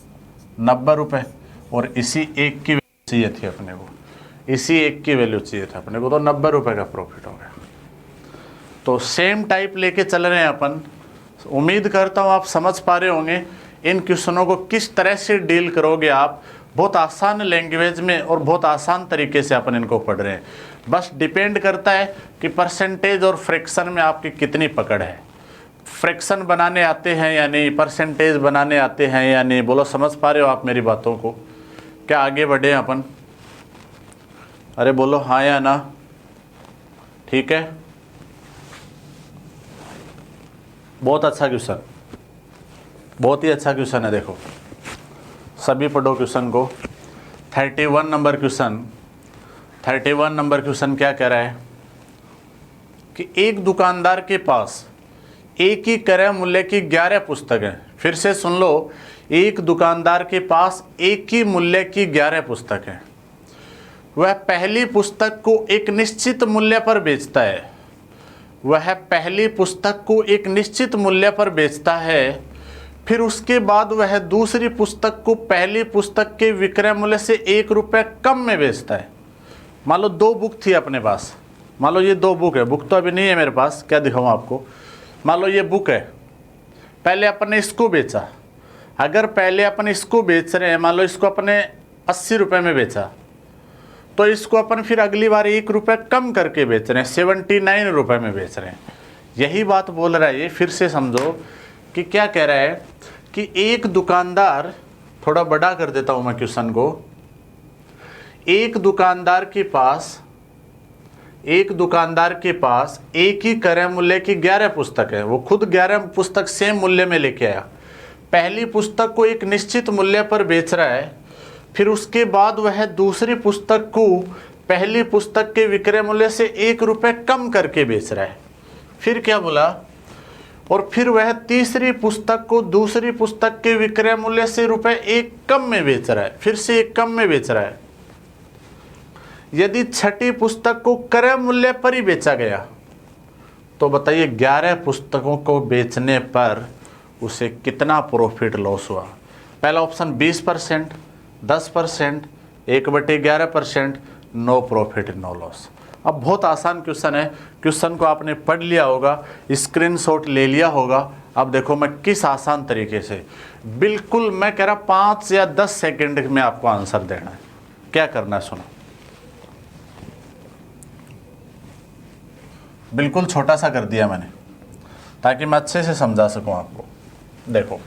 90 रुपये। और इसी 1 की वैल्यू चाहिए थी अपने को, इसी 1 की वैल्यू चाहिए था अपने को, तो 90 रुपये का प्रॉफिट हो गया। तो सेम टाइप लेके चल रहे हैं अपन। उम्मीद करता हूँ आप समझ पा रहे होंगे इन क्वेश्चनों को किस तरह से डील करोगे आप। बहुत आसान लैंग्वेज में और बहुत आसान तरीके से अपन इनको पढ़ रहे हैं। बस डिपेंड करता है कि परसेंटेज और फ्रैक्शन में आपकी कितनी पकड़ है। फ्रैक्शन बनाने आते हैं या नहीं, परसेंटेज बनाने आते हैं या नहीं। बोलो समझ पा रहे हो आप मेरी बातों को? क्या आगे बढ़े अपन? अरे बोलो हाँ या ना। ठीक है, बहुत अच्छा क्वेश्चन, बहुत ही अच्छा क्वेश्चन है। देखो सभी पढ़ो क्वेश्चन को। 31 नंबर क्वेश्चन, 31 नंबर क्वेश्चन क्या कह रहा है कि एक दुकानदार के पास एक ही क्रय मूल्य की 11 पुस्तक है। फिर से सुन लो, एक दुकानदार के पास एक ही मूल्य की 11 पुस्तक है। वह पहली पुस्तक को एक निश्चित मूल्य पर बेचता है। वह पहली पुस्तक को एक निश्चित मूल्य पर बेचता है, फिर उसके बाद वह दूसरी पुस्तक को पहली पुस्तक के विक्रय मूल्य से 1 रुपये कम में बेचता है। मान लो 2 बुक थी अपने पास, मान लो ये 2 बुक है, बुक तो अभी नहीं है मेरे पास, क्या दिखाऊं आपको। मान लो ये बुक है, पहले अपन ने इसको बेचा, अगर पहले अपन इसको बेच रहे हैं, मान लो इसको अपने 80 रुपये में बेचा, तो इसको अपन फिर अगली बार 1 रुपये कम करके बेच रहे हैं, 79 रुपये में बेच रहे हैं। यही बात बोल रहा है ये, फिर से समझो कि क्या कह रहा है कि एक दुकानदार, थोड़ा बड़ा कर देता हूं मैं क्वेश्चन को, एक दुकानदार के पास एक ही क्रय मूल्य की 11 पुस्तक है, वो खुद 11 पुस्तक सेम मूल्य में लेके आया, पहली पुस्तक को एक निश्चित मूल्य पर बेच रहा है, फिर उसके बाद वह दूसरी पुस्तक को पहली पुस्तक के विक्रय मूल्य से 1 रुपये कम करके बेच रहा है। फिर क्या बोला, और फिर वह तीसरी पुस्तक को दूसरी पुस्तक के विक्रय मूल्य से ₹1 कम में बेच रहा है, फिर से 1 कम में बेच रहा है। यदि छठी पुस्तक को क्रय मूल्य पर ही बेचा गया तो बताइए 11 पुस्तकों को बेचने पर उसे कितना प्रॉफिट लॉस हुआ। पहला option 20%, 10%, 1/11%, no profit no loss. अब बहुत आसान क्वेश्चन है, क्वेश्चन को आपने पढ़ लिया होगा, स्क्रीनशॉट ले लिया होगा। अब देखो मैं किस आसान तरीके से, बिल्कुल मैं कह रहा 5 या 10 सेकंड में आपको आंसर देना है। क्या करना है सुनो, बिल्कुल छोटा सा कर दिया मैंने ताकि मैं अच्छे से समझा सकूं आपको। देखो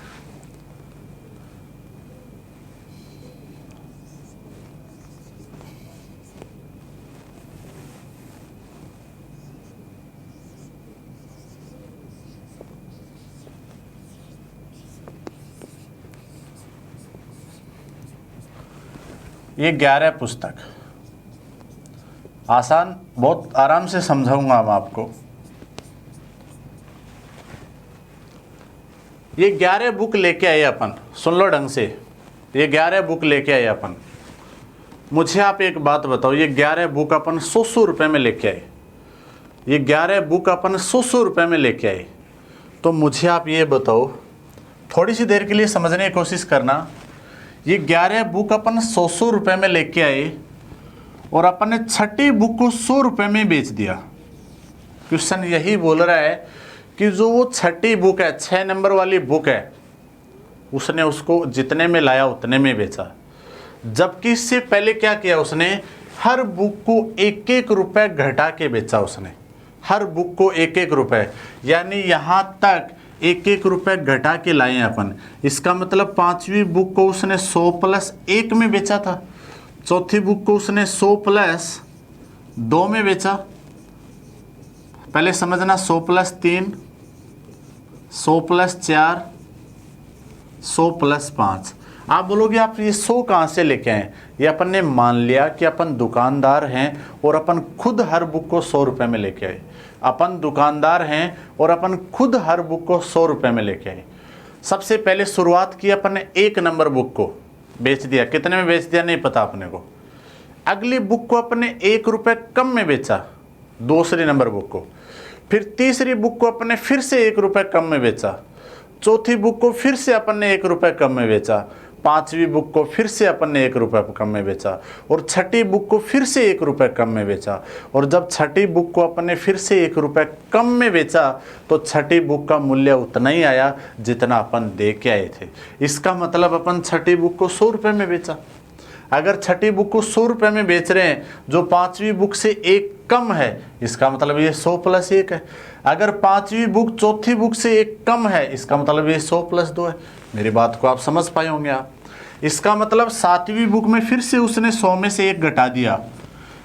ये 11 पुस्तक, आसान, बहुत आराम से समझाऊंगा मैं आपको। ये 11 बुक लेके आए अपन, सुन लो ढंग से, ये 11 बुक लेके आए अपन। मुझे आप एक बात बताओ, ये 11 बुक अपन 100 रुपये में लेके आए, ये 11 बुक अपन 100 रुपये में लेके आए, तो मुझे आप ये बताओ, थोड़ी सी देर के लिए समझने की कोशिश करना। ये 11 बुक अपन 100 रुपये में लेके आए और अपन ने छठी बुक को 100 रुपये में बेच दिया। क्वेश्चन यही बोल रहा है कि जो वो छठी बुक है, 6 नंबर वाली बुक है, उसने उसको जितने में लाया उतने में बेचा। जबकि इससे पहले क्या किया उसने, हर बुक को 1-1 रुपये घटा के बेचा उसने, हर बुक को 1-1 रुपये, यानी यहाँ तक 1-1 रुपये घटा के लाए हैं अपन। इसका मतलब 5वीं बुक को उसने 100 + 1 में बेचा था, चौथी बुक को उसने 100 + 2 में बेचा। पहले समझना, 100 + 3, 100 + 4, 100 + 5। आप बोलोगे आप ये 100 कहाँ से लेके आए? ये अपन ने मान लिया कि अपन दुकानदार हैं और अपन खुद हर बुक को 100 रुपये में लेके आए। अपन दुकानदार हैं और अपन खुद हर बुक को 100 रुपये में लेके आए। सबसे पहले शुरुआत की अपन ने 1 नंबर बुक को बेच दिया, कितने में बेच दिया नहीं पता अपने को। अगली बुक को अपन ने 1 रुपये कम में बेचा, दूसरी नंबर बुक को। फिर तीसरी बुक को अपन ने फिर से 1 रुपये कम में बेचा, चौथी बुक को फिर से अपन ने 1 रुपये कम में बेचा, 5वीं बुक को फिर से अपन ने 1 रुपये कम में बेचा, और छठी बुक को फिर से 1 रुपये कम में बेचा। और जब छठी बुक को अपन ने फिर से 1 रुपये कम में बेचा तो छठी बुक का मूल्य उतना ही आया जितना अपन दे के आए थे। इसका मतलब अपन छठी बुक को 100 रुपये में बेचा। अगर छठी बुक को 100 रुपये में बेच रहे हैं, जो 5वीं बुक से 1 कम है, इसका मतलब ये 100 + 1 है। अगर 5वीं बुक चौथी बुक से 1 कम है, इसका मतलब ये 100 + 2 है। मेरी बात को आप समझ पाए होंगे आप। इसका मतलब 7वीं बुक में फिर से उसने 100 में से 1 घटा दिया,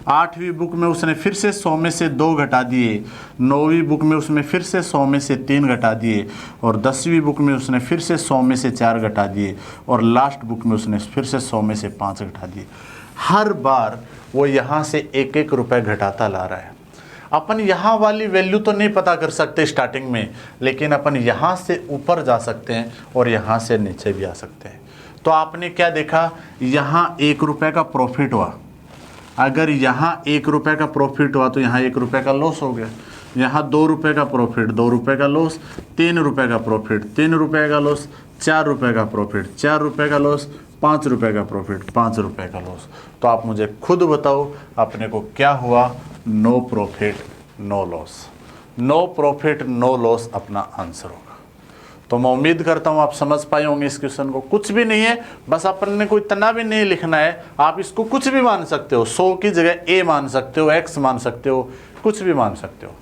8वीं बुक में उसने फिर से 100 में से 2 घटा दिए, 9वीं बुक में उसने फिर से 100 में से 3 घटा दिए, और 10वीं बुक में उसने फिर से 100 में से 4 घटा दिए, और लास्ट बुक में उसने फिर से 100 में से 5 घटा दिए। हर बार वो यहाँ से 1-1 रुपये घटाता ला रहा है। अपन यहाँ वाली वैल्यू तो नहीं पता कर सकते स्टार्टिंग में, लेकिन अपन यहाँ से ऊपर जा सकते हैं और यहाँ से नीचे भी आ सकते हैं। तो आपने क्या देखा, यहाँ 1 रुपये का प्रॉफिट हुआ। अगर यहाँ 1 रुपये का प्रॉफिट हुआ तो यहाँ 1 रुपये का लॉस हो गया। यहाँ 2 रुपये का प्रॉफिट, 2 रुपये का लॉस, 3 रुपये का प्रॉफिट, 3 रुपये का लॉस, 4 रुपये का प्रॉफिट, 4 रुपये का लॉस, 5 रुपये का प्रॉफिट, 5 रुपये का लॉस। तो आप मुझे खुद बताओ अपने को क्या हुआ? No profit no loss. No profit no loss अपना आंसर होगा। तो मैं उम्मीद करता हूँ आप समझ पाए होंगे इस क्वेश्चन को। कुछ भी नहीं है, बस अपन ने कोई इतना भी नहीं लिखना है, आप इसको कुछ भी मान सकते हो, 100 की जगह ए मान सकते हो, एक्स मान सकते हो, कुछ भी मान सकते हो।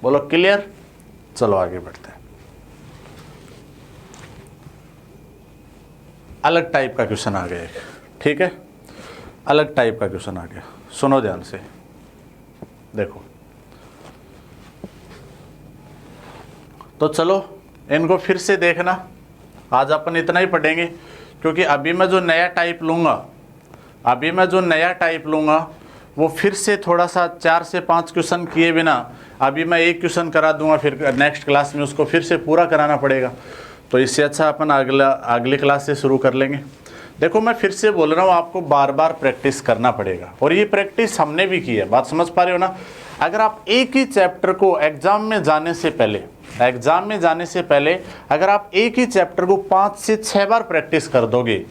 बोलो क्लियर? चलो आगे बढ़ते हैं। अलग टाइप का क्वेश्चन आ गया, ठीक है, अलग टाइप का क्वेश्चन आ गया, सुनो ध्यान से, देखो। तो चलो इनको फिर से देखना, आज अपन इतना ही पढ़ेंगे, क्योंकि अभी मैं जो नया टाइप लूँगा, वो फिर से थोड़ा सा 4 से 5 क्वेश्चन किए बिना अभी मैं एक क्वेश्चन करा दूंगा, फिर नेक्स्ट क्लास में उसको फिर से पूरा कराना पड़ेगा। तो इससे अच्छा अपन अगली क्लास से शुरू कर लेंगे। देखो मैं फिर से बोल रहा हूँ, आपको बार बार प्रैक्टिस करना पड़ेगा, और ये प्रैक्टिस हमने भी की है, बात समझ पा रहे हो ना। अगर आप एक ही चैप्टर को एग्जाम में जाने से पहले अगर आप एक ही चैप्टर को 5 से 6 बार प्रैक्टिस कर दोगे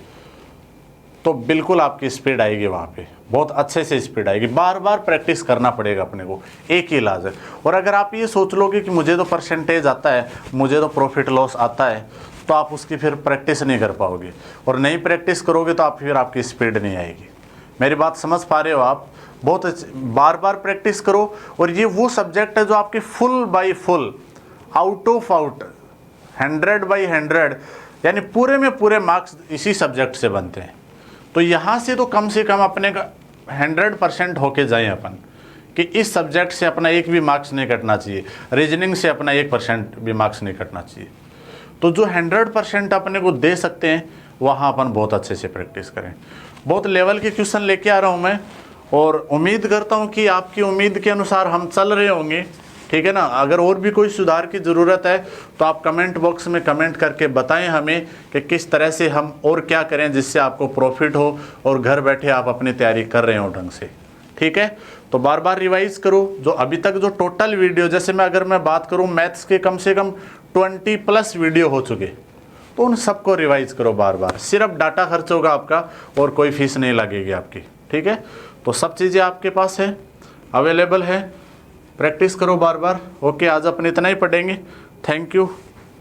तो बिल्कुल आपकी स्पीड आएगी, वहाँ पे बहुत अच्छे से स्पीड आएगी। बार बार प्रैक्टिस करना पड़ेगा अपने को, एक ही इलाज है। और अगर आप ये सोच लोगे कि मुझे तो परसेंटेज आता है, मुझे तो प्रॉफिट लॉस आता है, तो आप उसकी फिर प्रैक्टिस नहीं कर पाओगे, और नहीं प्रैक्टिस करोगे तो आप फिर आपकी स्पीड नहीं आएगी। मेरी बात समझ पा रहे हो आप? बहुत बार बार प्रैक्टिस करो। और ये वो सब्जेक्ट है जो आपके full by full, out of out, 100/100, यानी पूरे में पूरे मार्क्स इसी सब्जेक्ट से बनते हैं। तो यहाँ से तो कम से कम अपने का 100% होके जाएं अपन, कि इस सब्जेक्ट से अपना एक भी मार्क्स नहीं कटना चाहिए, रीजनिंग से अपना 1% भी मार्क्स नहीं कटना चाहिए। तो जो 100% अपने को दे सकते हैं, वहाँ अपन बहुत अच्छे से प्रैक्टिस करें। बहुत लेवल के क्वेश्चन लेके आ रहा हूँ मैं, और उम्मीद करता हूँ कि आपकी उम्मीद के अनुसार हम चल रहे होंगे, ठीक है ना। अगर और भी कोई सुधार की ज़रूरत है तो आप कमेंट बॉक्स में कमेंट करके बताएं हमें कि किस तरह से हम और क्या करें जिससे आपको प्रॉफिट हो और घर बैठे आप अपनी तैयारी कर रहे हो ढंग से, ठीक है। तो बार बार रिवाइज करो। जो अभी तक जो टोटल वीडियो, जैसे अगर मैं बात करूँ मैथ्स के कम से कम 20+ वीडियो हो चुके, तो उन सबको रिवाइज करो बार बार। सिर्फ डाटा खर्च होगा आपका और कोई फीस नहीं लगेगी आपकी, ठीक है। तो सब चीज़ें आपके पास है, अवेलेबल है, प्रैक्टिस करो बार बार। ओके, आज अपन इतना ही पढ़ेंगे। Thank you.